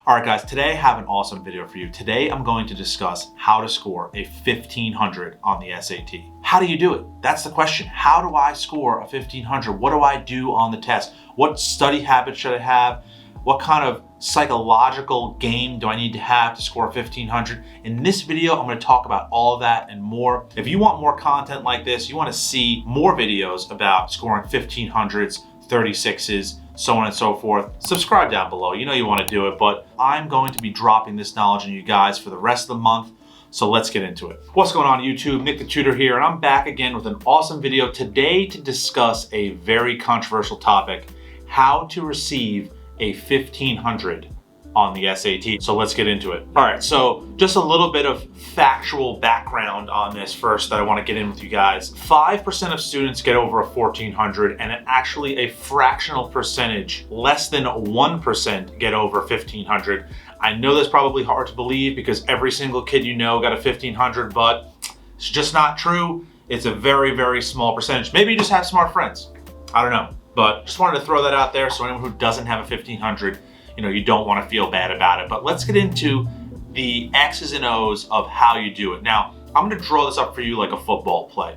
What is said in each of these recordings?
All right, guys, today I have an awesome video for you. Today, I'm going to discuss how to score a 1500 on the SAT. How do you do it? That's the question. How do I score a 1500? What do I do on the test? What study habits should I have? What kind of psychological game do I need to have to score a 1500? In this video, I'm going to talk about all of that and more. If you want more content like this, you want to see more videos about scoring 1500s, 36s, so on and so forth, subscribe down below. You know you want to do it, but I'm going to be dropping this knowledge on you guys for the rest of the month. So let's get into it. What's going on YouTube? Nick the Tutor here, and I'm back again with an awesome video today to discuss a very controversial topic, how to receive a 1500 on the SAT. So let's get into it. All right, so just a little bit of factual background on this first that I want to get in with you guys. 5% of students get over a 1400, and actually a fractional percentage, less than 1%, get over 1500. I know that's probably hard to believe because every single kid you know got a 1500, but it's just not true. It's a very, very small percentage. Maybe you just have smart friends. I don't know, but just wanted to throw that out there so anyone who doesn't have a 1500, you don't want to feel bad about it. But let's get into the X's and O's of how you do it. Now, I'm going to draw this up for you like a football play.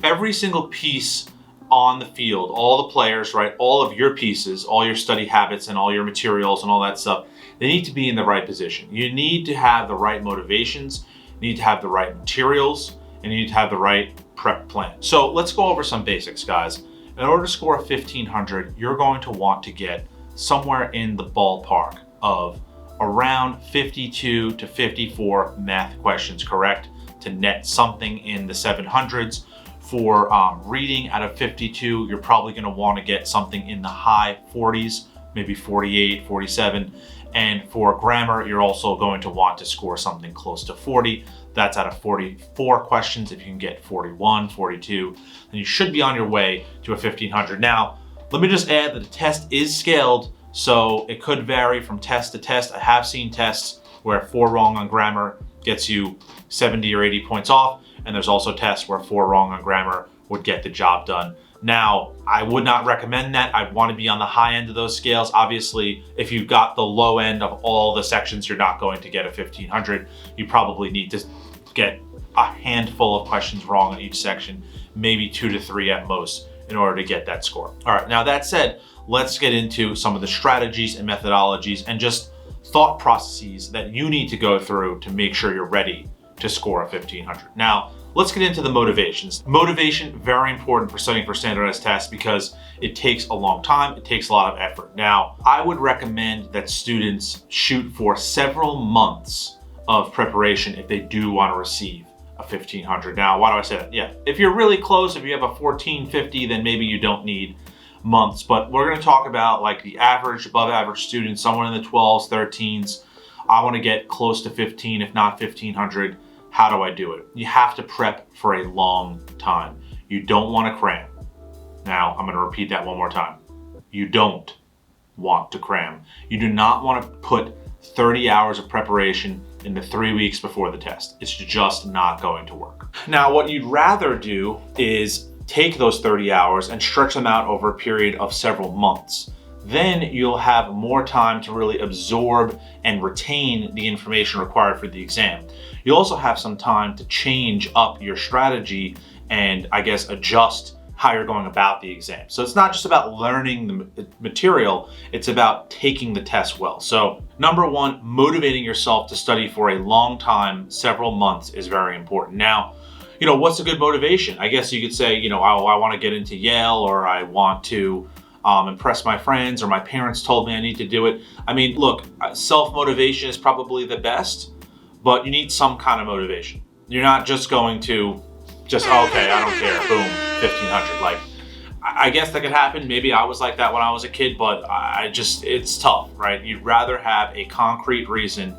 Every single piece on the field, all the players, right, all of your pieces, all your study habits and all your materials and all that stuff, they need to be in the right position. You need to have the right motivations, you need to have the right materials, and you need to have the right prep plan. So let's go over some basics, guys. In order to score a 1500, you're going to want to get somewhere in the ballpark of around 52 to 54 math questions correct to net something in the 700s. For reading out of 52, you're probably going to want to get something in the high 40s, maybe 48, 47. And for grammar, you're also going to want to score something close to 40. That's out of 44 questions. If you can get 41, 42, then you should be on your way to a 1500. Now, let me just add that the test is scaled, so it could vary from test to test. I have seen tests where 4 wrong on grammar gets you 70 or 80 points off, and there's also tests where 4 wrong on grammar would get the job done. Now, I would not recommend that. I'd want to be on the high end of those scales. Obviously, if you've got the low end of all the sections, you're not going to get a 1500. You probably need to get a handful of questions wrong in each section, maybe 2 to 3 at most, in order to get that score. All right, now that said, let's get into some of the strategies and methodologies and just thought processes that you need to go through to make sure you're ready to score a 1500. Now, let's get into the motivations. Motivation, very important for studying for standardized tests because it takes a long time, it takes a lot of effort. Now, I would recommend that students shoot for several months of preparation if they do want to receive a 1500. Now, why do I say that? Yeah, if you're really close, if you have a 1450, then maybe you don't need months, but we're going to talk about like the average, above average student, someone in the 12s, 13s. I want to get close to 15, if not 1500. How do I do it? You have to prep for a long time. You don't want to cram. Now, I'm going to repeat that one more time. You don't want to cram. You do not want to put 30 hours of preparation in the 3 weeks before the test. It's just not going to work. Now, what you'd rather do is take those 30 hours and stretch them out over a period of several months. Then you'll have more time to really absorb and retain the information required for the exam. You'll also have some time to change up your strategy and, I guess, adjust how you're going about the exam. So it's not just about learning the material, it's about taking the test well. So number one, motivating yourself to study for a long time, several months, is very important. Now, what's a good motivation? I guess you could say, I want to get into Yale, or I want to impress my friends, or my parents told me I need to do it. I mean, look, self-motivation is probably the best, but you need some kind of motivation. You're not just going to okay, I don't care, boom, 1500. Like, I guess that could happen. Maybe I was like that when I was a kid, but it's tough, right? You'd rather have a concrete reason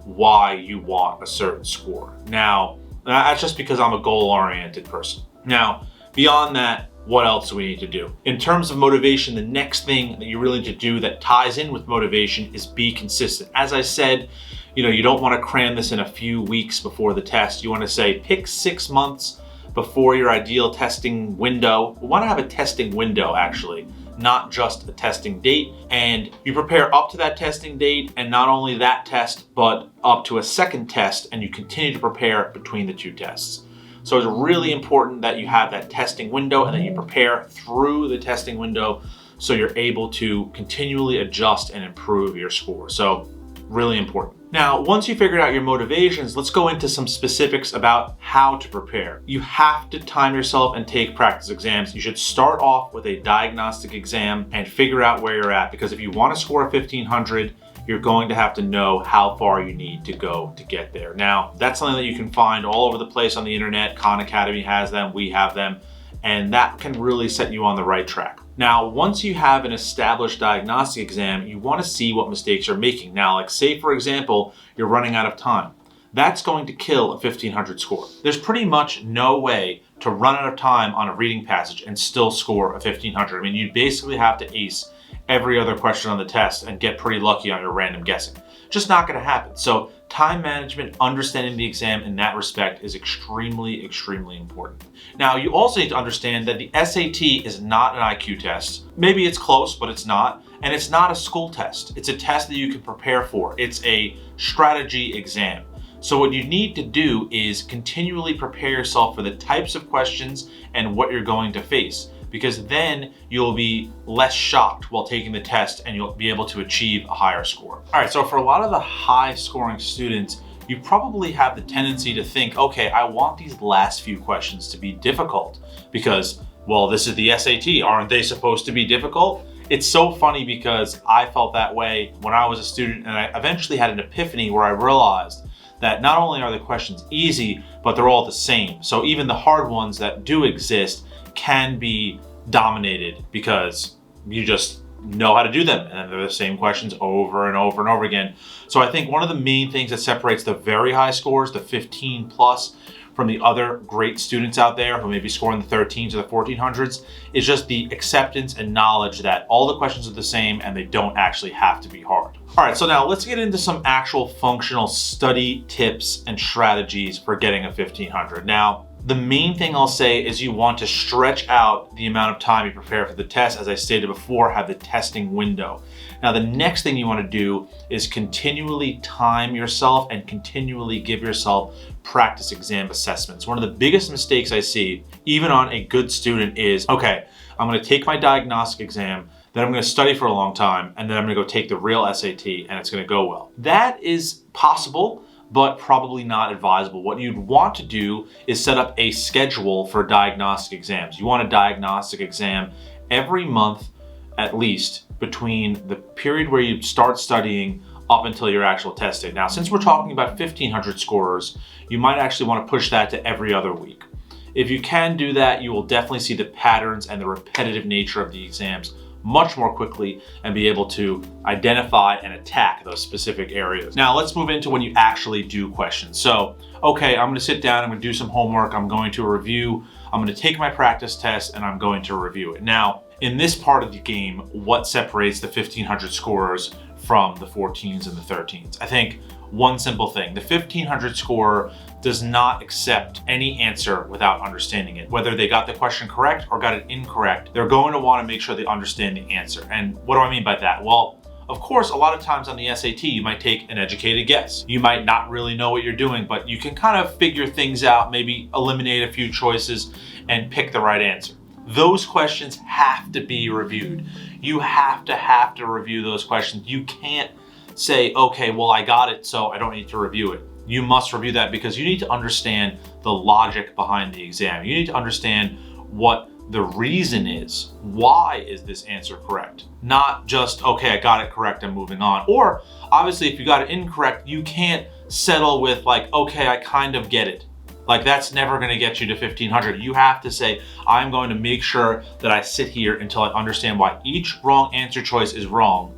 why you want a certain score. Now, that's just because I'm a goal-oriented person. Now, beyond that, what else do we need to do? In terms of motivation, the next thing that you really need to do that ties in with motivation is be consistent. As I said, you don't want to cram this in a few weeks before the test. You want to say pick 6 months before your ideal testing window. We want to have a testing window, actually, not just a testing date. And you prepare up to that testing date, and not only that test, but up to a second test, and you continue to prepare between the two tests. So it's really important that you have that testing window and that you prepare through the testing window so you're able to continually adjust and improve your score. So really important. Now, once you figured out your motivations, let's go into some specifics about how to prepare. You have to time yourself and take practice exams. You should start off with a diagnostic exam and figure out where you're at, because if you want to score a 1500, you're going to have to know how far you need to go to get there. Now, that's something that you can find all over the place on the internet. Khan Academy has them, we have them, and that can really set you on the right track. Now, once you have an established diagnostic exam, you want to see what mistakes you're making. Now, like say for example, you're running out of time. That's going to kill a 1500 score. There's pretty much no way to run out of time on a reading passage and still score a 1500. I mean, you basically have to ace every other question on the test and get pretty lucky on your random guessing. Just not going to happen. So time management, understanding the exam in that respect is extremely, extremely important. Now, you also need to understand that the SAT is not an IQ test. Maybe it's close, but it's not. And it's not a school test. It's a test that you can prepare for. It's a strategy exam. So what you need to do is continually prepare yourself for the types of questions and what you're going to face, because then you'll be less shocked while taking the test and you'll be able to achieve a higher score. All right, so for a lot of the high scoring students, you probably have the tendency to think, okay, I want these last few questions to be difficult because, well, this is the SAT, aren't they supposed to be difficult? It's so funny because I felt that way when I was a student, and I eventually had an epiphany where I realized that not only are the questions easy, but they're all the same. So even the hard ones that do exist can be dominated because you just know how to do them, and they're the same questions over and over and over again. So I think one of the main things that separates the very high scores, the 15 plus, from the other great students out there who may be scoring the 13s or the 1400s is just the acceptance and knowledge that all the questions are the same and they don't actually have to be hard. All right, so now let's get into some actual functional study tips and strategies for getting a 1500. Now, the main thing I'll say is you want to stretch out the amount of time you prepare for the test. As I stated before, have the testing window. Now, the next thing you want to do is continually time yourself and continually give yourself practice exam assessments. One of the biggest mistakes I see, even on a good student, is, okay, I'm going to take my diagnostic exam, then I'm going to study for a long time, and then I'm going to go take the real SAT, and it's going to go well. That is possible, but probably not advisable. What you'd want to do is set up a schedule for diagnostic exams. You want a diagnostic exam every month, at least, between the period where you start studying up until your actual test date. Now, since we're talking about 1500 scorers, you might actually want to push that to every other week. If you can do that, you will definitely see the patterns and the repetitive nature of the exams much more quickly and be able to identify and attack those specific areas. Now, let's move into when you actually do questions. So, okay, I'm going to sit down, I'm going to do some homework, I'm going to review, I'm going to take my practice test, and I'm going to review it. Now, in this part of the game, what separates the 1500 scorers from the 14s and the 13s? I think one simple thing: the 1500 scorer does not accept any answer without understanding it. Whether they got the question correct or got it incorrect, they're going to want to make sure they understand the answer. And what do I mean by that? Well, of course, a lot of times on the SAT, you might take an educated guess. You might not really know what you're doing, but you can kind of figure things out, maybe eliminate a few choices and pick the right answer. Those questions have to be reviewed. You have to review those questions. You can't say, okay, well, I got it, so I don't need to review it. You must review that because you need to understand the logic behind the exam. You need to understand what the reason is. Why is this answer correct? Not just, okay, I got it correct, I'm moving on. Or obviously, if you got it incorrect, you can't settle with like, okay, I kind of get it. Like, that's never going to get you to 1500. You have to say, I'm going to make sure that I sit here until I understand why each wrong answer choice is wrong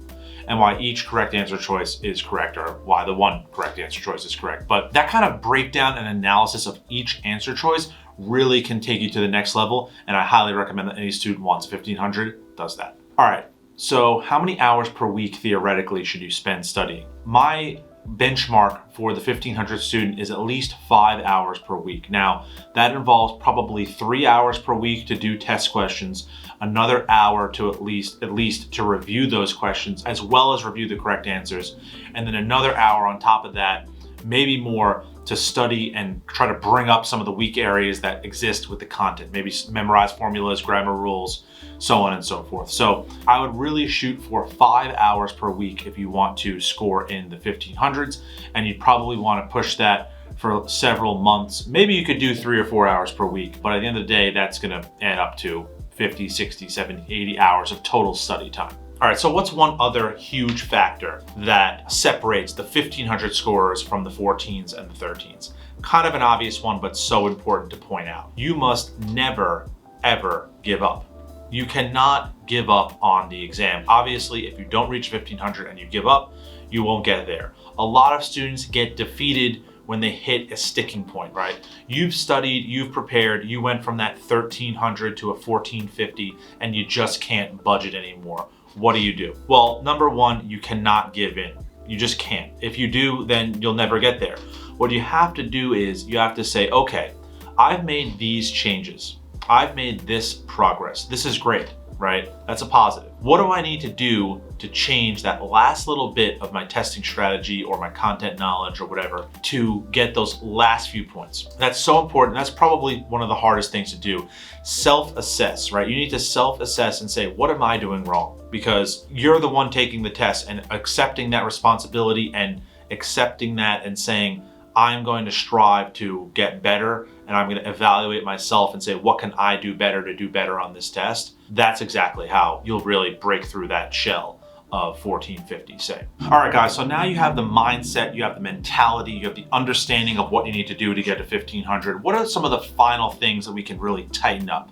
and why each correct answer choice is correct, or why the one correct answer choice is correct. But that kind of breakdown and analysis of each answer choice really can take you to the next level, and I highly recommend that any student wants 1500 does that. All right, so how many hours per week theoretically should you spend studying? My benchmark for the 1500 student is at least 5 hours per week. Now, that involves probably 3 hours per week to do test questions, another hour to at least to review those questions, as well as review the correct answers, and then another hour on top of that, maybe more, to study and try to bring up some of the weak areas that exist with the content, maybe memorize formulas, grammar rules, so on and so forth. So I would really shoot for 5 hours per week if you want to score in the 1500s, and you'd probably want to push that for several months. Maybe you could do 3 or 4 hours per week, but at the end of the day, that's going to add up to 50, 60, 70, 80 hours of total study time. All right, so what's one other huge factor that separates the 1500 scorers from the 14s and the 13s? Kind of an obvious one, but so important to point out. You must never, ever give up. You cannot give up on the exam. Obviously, if you don't reach 1500 and you give up, you won't get there. A lot of students get defeated when they hit a sticking point, right? You've studied, you've prepared, you went from that 1300 to a 1450, and you just can't budget anymore. What do? Well, number one, you cannot give in. You just can't. If you do, then you'll never get there. What you have to do is you have to say, okay, I've made these changes. I've made this progress. This is great, right? That's a positive. What do I need to do to change that last little bit of my testing strategy or my content knowledge or whatever to get those last few points? That's so important. That's probably one of the hardest things to do. Self-assess, right? You need to self-assess and say, what am I doing wrong? Because you're the one taking the test, and accepting that responsibility and accepting that and saying, I'm going to strive to get better, and I'm going to evaluate myself and say, what can I do better to do better on this test? That's exactly how you'll really break through that shell of 1450, say. All right, guys, so now you have the mindset, you have the mentality, you have the understanding of what you need to do to get to 1500. What are some of the final things that we can really tighten up?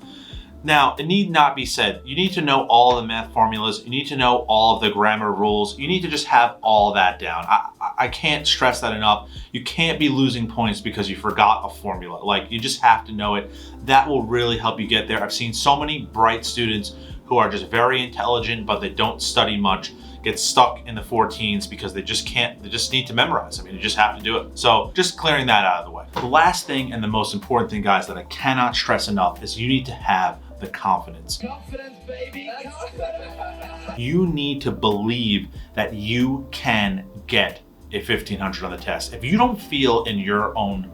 Now, it need not be said, you need to know all the math formulas, you need to know all of the grammar rules, you need to just have all that down. I can't stress that enough. You can't be losing points because you forgot a formula. Like, you just have to know it. That will really help you get there. I've seen so many bright students who are just very intelligent, but they don't study much, get stuck in the 14s because they just can't, they just need to memorize. I mean, you just have to do it. So just clearing that out of the way. The last thing and the most important thing, guys, that I cannot stress enough is you need to have the confidence. Confidence, baby. Confidence. You need to believe that you can get a 1500 on the test. If you don't feel in your own,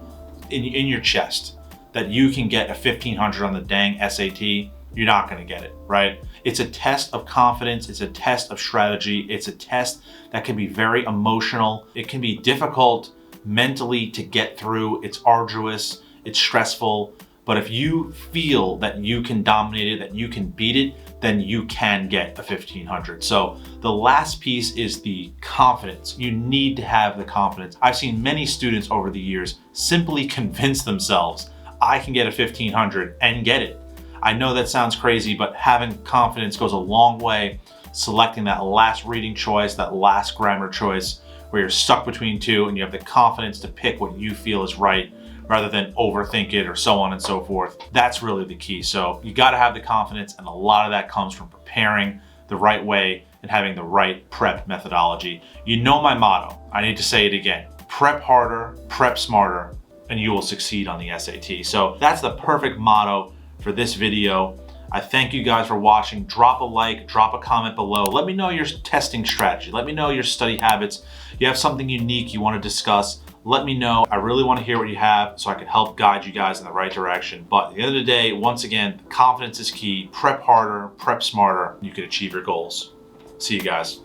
in your chest that you can get a 1500 on the dang SAT, you're not gonna get it, right? It's a test of confidence, it's a test of strategy, it's a test that can be very emotional, it can be difficult mentally to get through, it's arduous, it's stressful, but if you feel that you can dominate it, that you can beat it, then you can get a 1500. So the last piece is the confidence. You need to have the confidence. I've seen many students over the years simply convince themselves, I can get a 1500 and get it. I know that sounds crazy, but having confidence goes a long way. Selecting that last reading choice, that last grammar choice, where you're stuck between two and you have the confidence to pick what you feel is right, rather than overthink it or so on and so forth. That's really the key. So you gotta have the confidence, and a lot of that comes from preparing the right way and having the right prep methodology. You know my motto, I need to say it again. Prep harder, prep smarter, and you will succeed on the SAT. So that's the perfect motto for this video. I thank you guys for watching. Drop a like, drop a comment below. Let me know your testing strategy. Let me know your study habits. You have something unique you wanna discuss, let me know. I really want to hear what you have so I can help guide you guys in the right direction. But at the end of the day, once again, confidence is key. Prep harder, prep smarter, you can achieve your goals. See you guys.